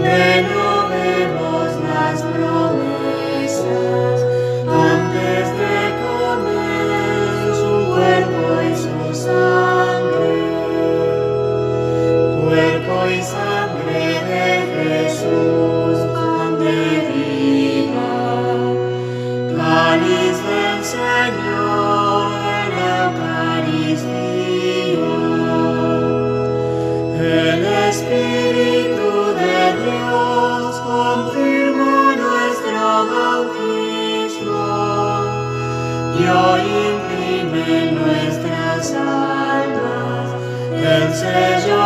Renovemos las promesas antes de comer su cuerpo y su sangre. Cuerpo y sangre de Jesús, pan de vida, cáliz del Señor de la Eucaristía. El Espíritu de Dios confirmó nuestro bautismo y hoy imprime en nuestras almas el sello